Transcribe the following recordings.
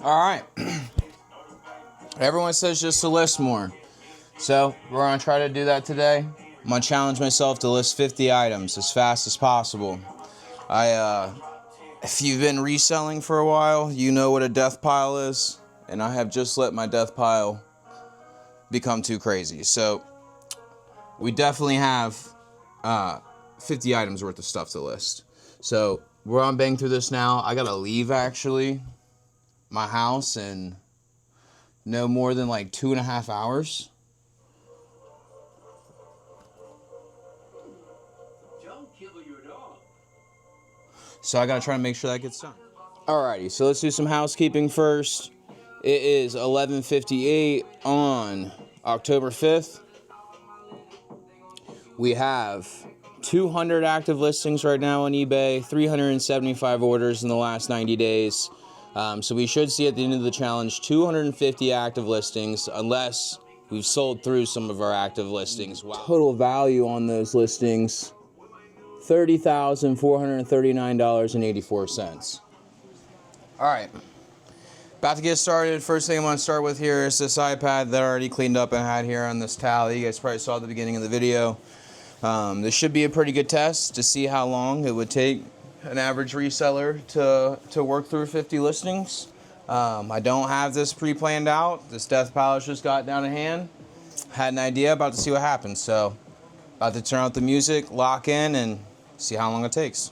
All right. Everyone says just to list more. So we're going to try to do that today. I'm going to challenge myself to list 50 items as fast as possible. If you've been reselling for a while, you know what a death pile is. And I have just let my death pile become too crazy. So we definitely have 50 items worth of stuff to list. So we're on bang through this now. I got to leave actually my house in no more than like 2.5 hours. So I gotta try to make sure that gets done. Alrighty, so let's do some housekeeping first. It is 11:58 on October 5th. We have 200 active listings right now on eBay, 375 orders in the last 90 days. So we should see at the end of the challenge 250 active listings, unless we've sold through some of our active listings. Wow. Total value on those listings, $30,439.84. All right, about to get started. First thing I'm going to start with here is this iPad that I already cleaned up and had here on this towel that you guys probably saw at the beginning of the video. This should be a pretty good test to see how long it would take an average reseller to work through 50 listings. I don't have this pre-planned out. This death pile just got down in hand. Had an idea, about to see what happens. So about to turn out the music, lock in, and see how long it takes.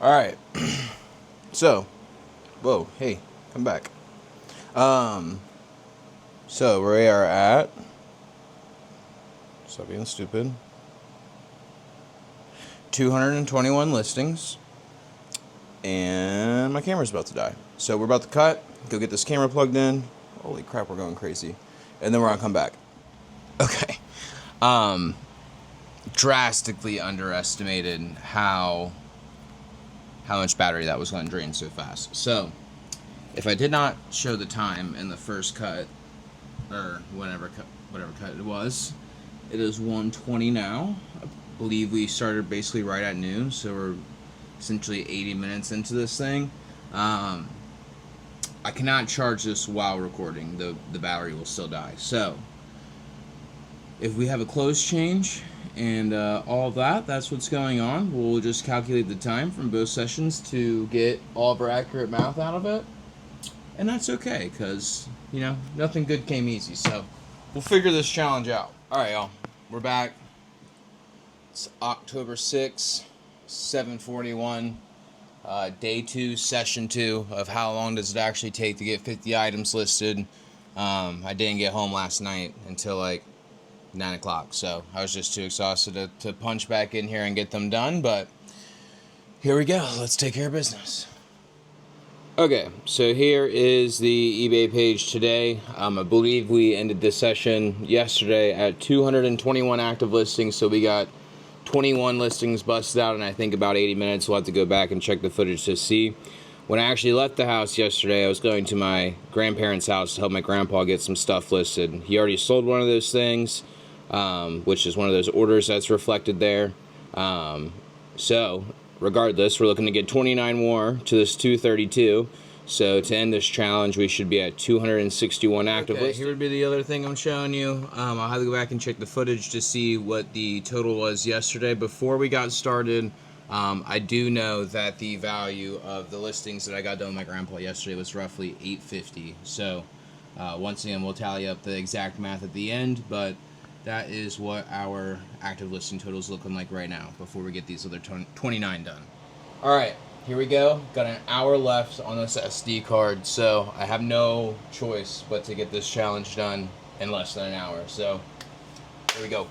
All right. So, whoa, hey, come back. So we are at, stop being stupid, 221 listings. and my camera's about to die. So we're about to cut, go get this camera plugged in. Holy crap, we're going crazy. And then we're gonna come back. Okay. Drastically underestimated how much battery that was gonna drain so fast. So if I did not show the time in the first cut, or whatever cut it was, it is 1:20 now. I believe we started basically right at noon, so we're essentially 80 minutes into this thing. I cannot charge this while recording. The battery will still die. So if we have a close change and all of that, that's what's going on. We'll just calculate the time from both sessions to get all of our accurate math out of it. And that's okay, because, you know, nothing good came easy. So we'll figure this challenge out. All right, y'all. We're back. It's October 6th, 7:41. Day 2, session 2 of how long does it actually take to get 50 items listed. I didn't get home last night until like 9 o'clock, so I was just too exhausted to punch back in here and get them done, but here we go. Let's take care of business. Okay, so here is the eBay page today. I believe we ended this session yesterday at 221 active listings, so we got 21 listings busted out in I think about 80 minutes. We'll have to go back and check the footage to see. When I actually left the house yesterday, I was going to my grandparents' house to help my grandpa get some stuff listed. He already sold one of those things, which is one of those orders that's reflected there. So, regardless, we're looking to get 29 more to this 232. So to end this challenge, we should be at 261 active listings. Here would be the other thing I'm showing you. I'll have to go back and check the footage to see what the total was yesterday. Before we got started, I do know that the value of the listings that I got done with my grandpa yesterday was roughly $850. So once again, we'll tally up the exact math at the end, but that is what our active listing total is looking like right now before we get these other 29 done. All right. Here we go. Got an hour left on this SD card, so I have no choice but to get this challenge done in less than an hour. So here we go.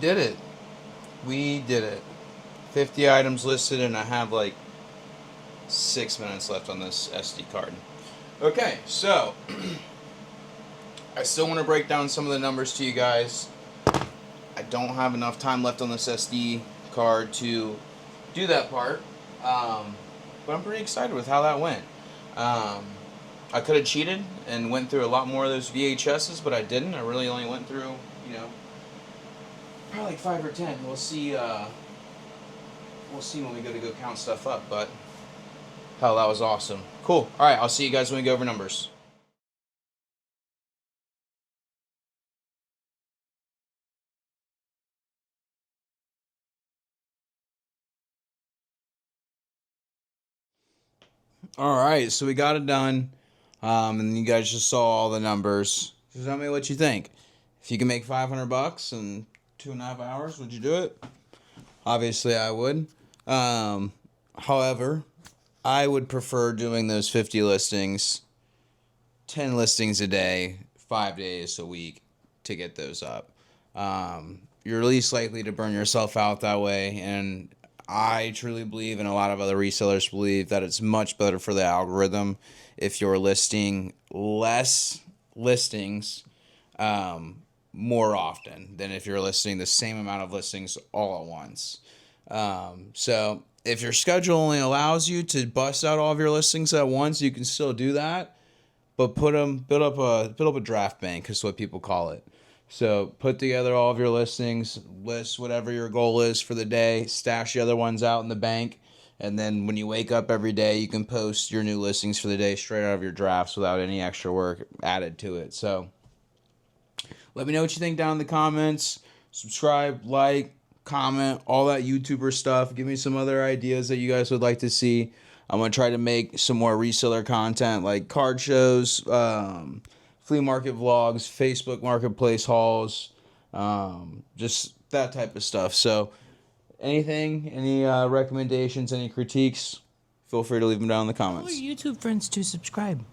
did it. We did it. 50 items listed, and I have like 6 minutes left on this SD card. Okay, so I still want to break down some of the numbers to you guys. I don't have enough time left on this SD card to do that part, but I'm pretty excited with how that went. I could have cheated and went through a lot more of those VHSs, but I didn't. I really only went through, probably like 5 or 10. We'll see. We'll see when we go count stuff up. But hell, that was awesome. Cool. All right, I'll see you guys when we go over numbers. All right, so we got it done, and you guys just saw all the numbers. So tell me what you think. If you can make $500 in 2.5 hours, would you do it? Obviously, I would. However, I would prefer doing those 50 listings, 10 listings a day, 5 days a week to get those up. You're least likely to burn yourself out that way, and I truly believe, and a lot of other resellers believe, that it's much better for the algorithm if you're listing less listings more often than if you're listing the same amount of listings all at once. So if your schedule only allows you to bust out all of your listings at once, you can still do that, but build up a draft bank is what people call it. So put together all of your listings, list whatever your goal is for the day, stash the other ones out in the bank, and then when you wake up every day, you can post your new listings for the day straight out of your drafts without any extra work added to it. So let me know what you think down in the comments. Subscribe, like, comment, all that YouTuber stuff. Give me some other ideas that you guys would like to see. I'm going to try to make some more reseller content like card shows, flea market vlogs, Facebook marketplace hauls, just that type of stuff. So any recommendations, any critiques, feel free to leave them down in the comments. Tell your YouTube friends to subscribe.